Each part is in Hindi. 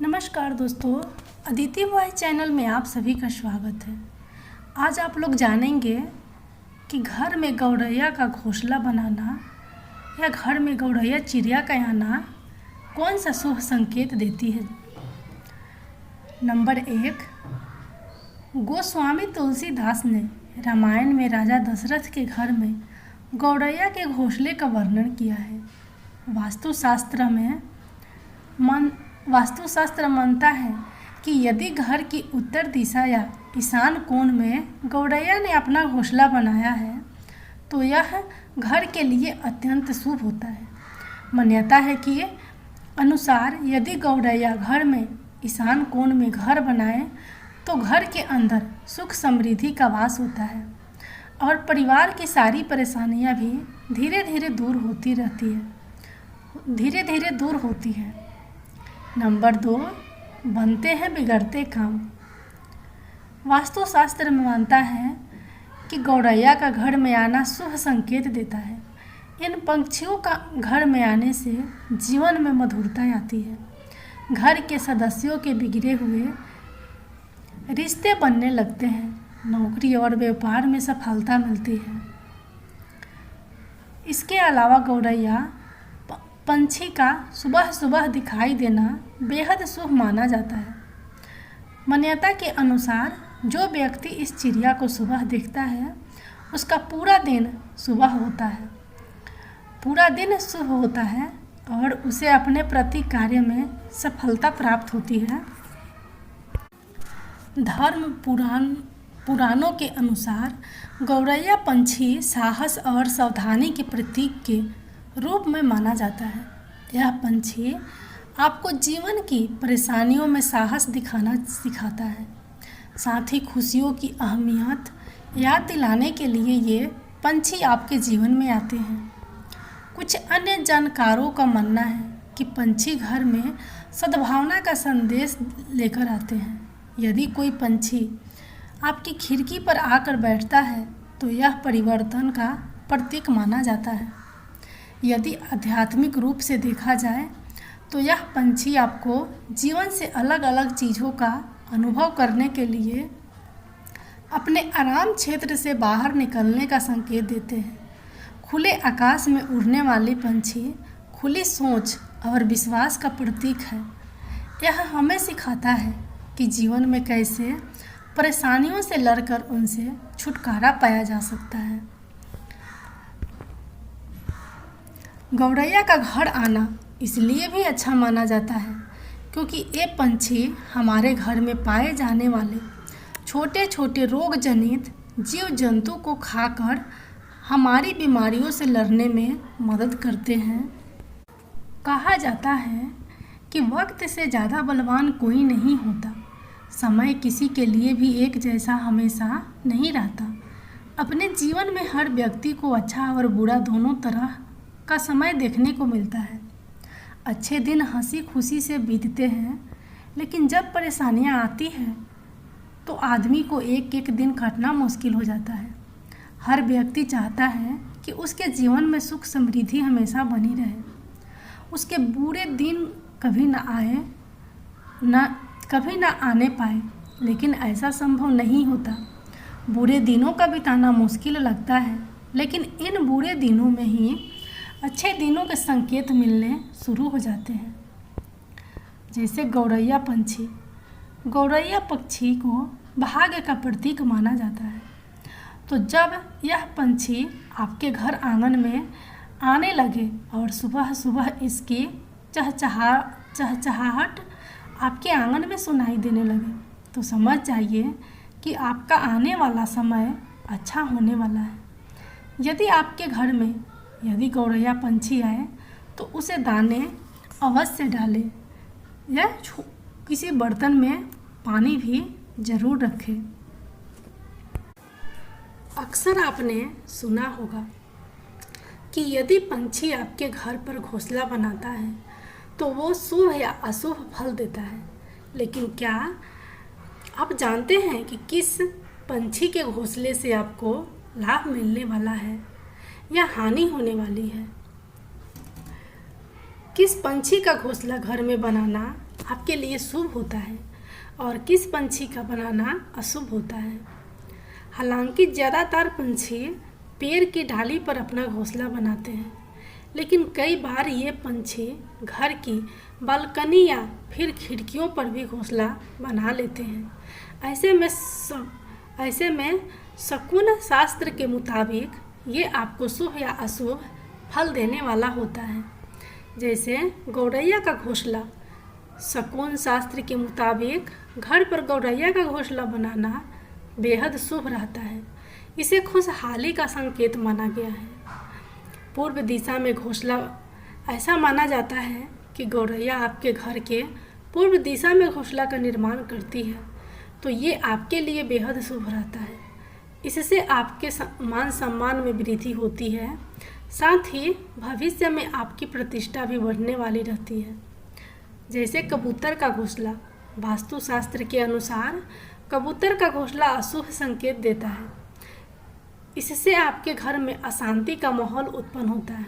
नमस्कार दोस्तों, अदिति वॉइस चैनल में आप सभी का स्वागत है। आज आप लोग जानेंगे कि घर में गौरैया का घोंसला बनाना या घर में गौरैया चिड़िया का आना कौन सा शुभ संकेत देती है। नंबर 1, गोस्वामी तुलसीदास ने रामायण में राजा दशरथ के घर में गौरैया के घोंसले का वर्णन किया है। वास्तुशास्त्र मानता है कि यदि घर की उत्तर दिशा या ईशान कोण में गौरैया ने अपना घोंसला बनाया है तो यह घर के लिए अत्यंत शुभ होता है। मान्यता है कि अनुसार यदि गौरैया घर में ईशान कोण में घर बनाए तो घर के अंदर सुख समृद्धि का वास होता है और परिवार की सारी परेशानियां भी धीरे धीरे दूर होती है। नंबर 2, बनते हैं बिगड़ते काम। वास्तुशास्त्र में मानता है कि गौरैया का घर में आना शुभ संकेत देता है। इन पंछियों का घर में आने से जीवन में मधुरता आती है। घर के सदस्यों के बिगड़े हुए रिश्ते बनने लगते हैं। नौकरी और व्यापार में सफलता मिलती है। इसके अलावा गौरैया पंछी का सुबह सुबह दिखाई देना बेहद शुभ माना जाता है। मान्यता के अनुसार जो व्यक्ति इस चिड़िया को सुबह देखता है उसका पूरा दिन शुभ होता है और उसे अपने प्रति कार्य में सफलता प्राप्त होती है। धर्म पुराणों के अनुसार गौरैया पंछी साहस और सावधानी के प्रतीक के रूप में माना जाता है। यह पंछी आपको जीवन की परेशानियों में साहस दिखाना सिखाता है। साथ ही खुशियों की अहमियत याद दिलाने के लिए ये पंछी आपके जीवन में आते हैं। कुछ अन्य जानकारों का मानना है कि पंछी घर में सद्भावना का संदेश लेकर आते हैं। यदि कोई पंछी आपकी खिड़की पर आकर बैठता है तो यह परिवर्तन का प्रतीक माना जाता है। यदि आध्यात्मिक रूप से देखा जाए तो यह पंछी आपको जीवन से अलग अलग चीज़ों का अनुभव करने के लिए अपने आराम क्षेत्र से बाहर निकलने का संकेत देते हैं। खुले आकाश में उड़ने वाले पंछी खुली सोच और विश्वास का प्रतीक है। यह हमें सिखाता है कि जीवन में कैसे परेशानियों से लड़कर उनसे छुटकारा पाया जा सकता है। गौरैया का घर आना इसलिए भी अच्छा माना जाता है क्योंकि ये पंछी हमारे घर में पाए जाने वाले छोटे छोटे रोग जनित जीव जंतु को खाकर हमारी बीमारियों से लड़ने में मदद करते हैं। कहा जाता है कि वक्त से ज़्यादा बलवान कोई नहीं होता। समय किसी के लिए भी एक जैसा हमेशा नहीं रहता। अपने जीवन में हर व्यक्ति को अच्छा और बुरा दोनों तरह का समय देखने को मिलता है। अच्छे दिन हंसी खुशी से बीतते हैं, लेकिन जब परेशानियां आती हैं तो आदमी को एक एक दिन काटना मुश्किल हो जाता है। हर व्यक्ति चाहता है कि उसके जीवन में सुख समृद्धि हमेशा बनी रहे। उसके बुरे दिन कभी ना आने पाए, लेकिन ऐसा संभव नहीं होता। बुरे दिनों का बिताना मुश्किल लगता है, लेकिन इन बुरे दिनों में ही अच्छे दिनों के संकेत मिलने शुरू हो जाते हैं। जैसे गौरैया पक्षी को भाग्य का प्रतीक माना जाता है। तो जब यह पंछी आपके घर आंगन में आने लगे और सुबह सुबह इसकी चहचहाहट आपके आंगन में सुनाई देने लगे तो समझ जाइए कि आपका आने वाला समय अच्छा होने वाला है। यदि आपके घर में गौरैया पंछी आए तो उसे दाने अवश्य डालें या किसी बर्तन में पानी भी जरूर रखें। अक्सर आपने सुना होगा कि यदि पंछी आपके घर पर घोंसला बनाता है तो वो शुभ या अशुभ फल देता है। लेकिन क्या आप जानते हैं कि किस पंछी के घोंसले से आपको लाभ मिलने वाला है या हानि होने वाली है? किस पंछी का घोंसला घर में बनाना आपके लिए शुभ होता है और किस पंछी का बनाना अशुभ होता है। हालांकि ज़्यादातर पंछी पेड़ की डाली पर अपना घोंसला बनाते हैं, लेकिन कई बार ये पंछी घर की बालकनी या फिर खिड़कियों पर भी घोंसला बना लेते हैं। ऐसे में शकुन शास्त्र के मुताबिक ये आपको शुभ या अशुभ फल देने वाला होता है। जैसे गौरैया का घोंसला, शकुन शास्त्र के मुताबिक घर पर गौरैया का घोंसला बनाना बेहद शुभ रहता है। इसे खुशहाली का संकेत माना गया है। पूर्व दिशा में घोंसला, ऐसा माना जाता है कि गौरैया आपके घर के पूर्व दिशा में घोंसला का निर्माण करती है, तो ये आपके लिए बेहद शुभ रहता है। इससे आपके मान सम्मान में वृद्धि होती है, साथ ही भविष्य में आपकी प्रतिष्ठा भी बढ़ने वाली रहती है। जैसे कबूतर का घोंसला, वास्तुशास्त्र के अनुसार कबूतर का घोंसला अशुभ संकेत देता है। इससे आपके घर में अशांति का माहौल उत्पन्न होता है,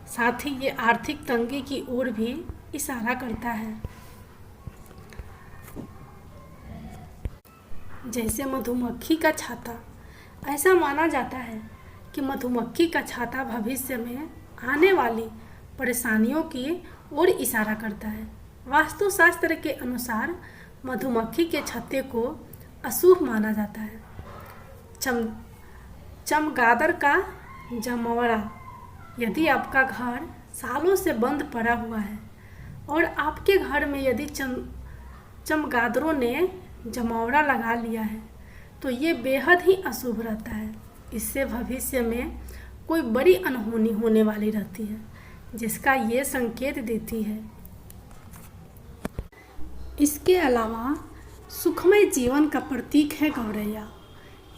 साथ ही ये आर्थिक तंगी की ओर भी इशारा करता है। जैसे मधुमक्खी का छाता, ऐसा माना जाता है कि मधुमक्खी का छाता भविष्य में आने वाली परेशानियों की ओर इशारा करता है। वास्तुशास्त्र के अनुसार मधुमक्खी के छत्ते को अशुभ माना जाता है। चमगादड़ का जमौरा, यदि आपका घर सालों से बंद पड़ा हुआ है और आपके घर में यदि चमगादड़ों ने जमौरा लगा लिया है, तो ये बेहद ही अशुभ रहता है। इससे भविष्य में कोई बड़ी अनहोनी होने वाली रहती है, जिसका ये संकेत देती है। इसके अलावा सुखमय जीवन का प्रतीक है गौरैया।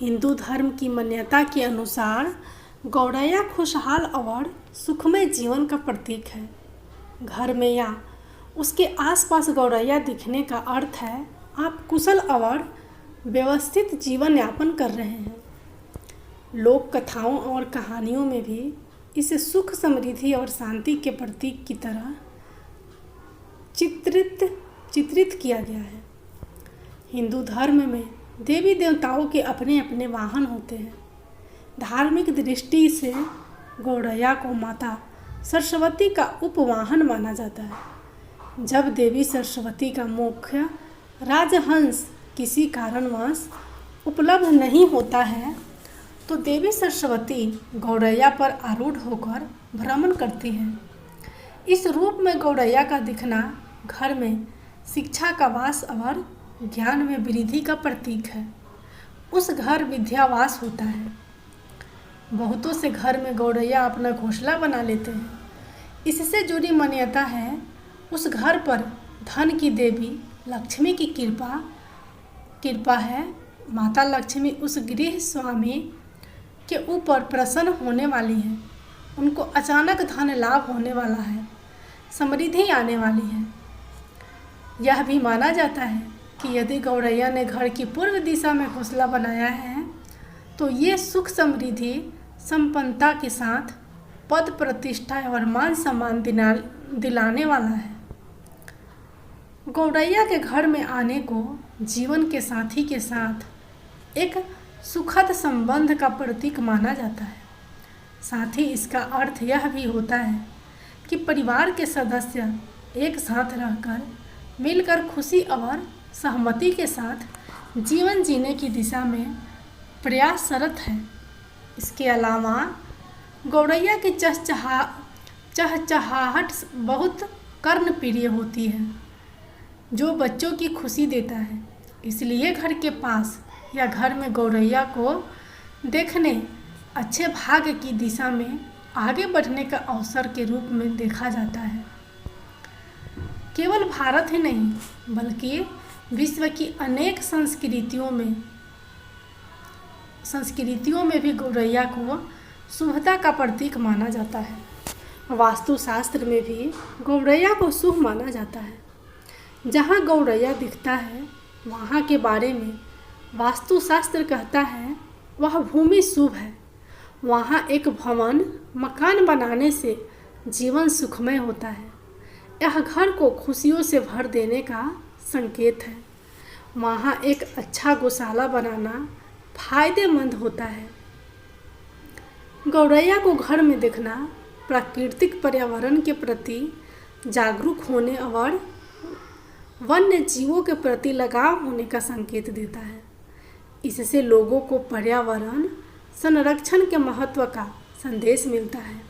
हिंदू धर्म की मान्यता के अनुसार गौरैया खुशहाल और सुखमय जीवन का प्रतीक है। घर में या उसके आसपास गौरैया दिखने का अर्थ है आप कुशल और व्यवस्थित जीवन यापन कर रहे हैं। लोक कथाओं और कहानियों में भी इसे सुख, समृद्धि और शांति के प्रतीक की तरह चित्रित किया गया है। हिंदू धर्म में देवी देवताओं के अपने अपने वाहन होते हैं। धार्मिक दृष्टि से गौरैया को माता सरस्वती का उपवाहन माना जाता है। जब देवी सरस्वती का मुख्य राजहंस किसी कारणवश उपलब्ध नहीं होता है, तो देवी सरस्वती गौरैया पर आरूढ़ होकर भ्रमण करती हैं। इस रूप में गौरैया का दिखना घर में शिक्षा का वास और ज्ञान में वृद्धि का प्रतीक है। उस घर विद्यावास होता है। बहुतों से घर में गौरैया अपना घोंसला बना लेते हैं। इससे जुड़ी मान्यता है उस घर पर धन की देवी लक्ष्मी की कृपा है। माता लक्ष्मी उस गृह स्वामी के ऊपर प्रसन्न होने वाली है। उनको अचानक धन लाभ होने वाला है, समृद्धि आने वाली है। यह भी माना जाता है कि यदि गौरैया ने घर की पूर्व दिशा में घोंसला बनाया है, तो ये सुख, समृद्धि, संपन्नता के साथ पद, प्रतिष्ठा और मान सम्मान दिलाने वाला है। गौरैया के घर में आने को जीवन के साथी के साथ एक सुखद संबंध का प्रतीक माना जाता है। साथ ही इसका अर्थ यह भी होता है कि परिवार के सदस्य एक साथ रहकर मिलकर खुशी और सहमति के साथ जीवन जीने की दिशा में प्रयासरत है। इसके अलावा गौरैया की चहचहाहट बहुत कर्णप्रिय होती है, जो बच्चों की खुशी देता है। इसलिए घर के पास या घर में गौरैया को देखने अच्छे भाग्य की दिशा में आगे बढ़ने का अवसर के रूप में देखा जाता है। केवल भारत ही नहीं बल्कि विश्व की अनेक संस्कृतियों में भी गौरैया को शुभता का प्रतीक माना जाता है। वास्तुशास्त्र में भी गौरैया को शुभ माना जाता है। जहाँ गौरैया दिखता है वहाँ के बारे में वास्तुशास्त्र कहता है वह भूमि शुभ है। वहाँ एक भवन, मकान बनाने से जीवन सुखमय होता है। यह घर को खुशियों से भर देने का संकेत है। वहाँ एक अच्छा गौशाला बनाना फायदेमंद होता है। गौरैया को घर में देखना प्राकृतिक पर्यावरण के प्रति जागरूक होने और वन्य जीवों के प्रति लगाव होने का संकेत देता है। इससे लोगों को पर्यावरण संरक्षण के महत्व का संदेश मिलता है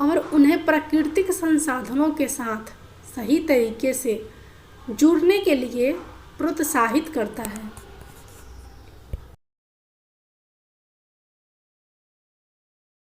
और उन्हें प्राकृतिक संसाधनों के साथ सही तरीके से जुड़ने के लिए प्रोत्साहित करता है।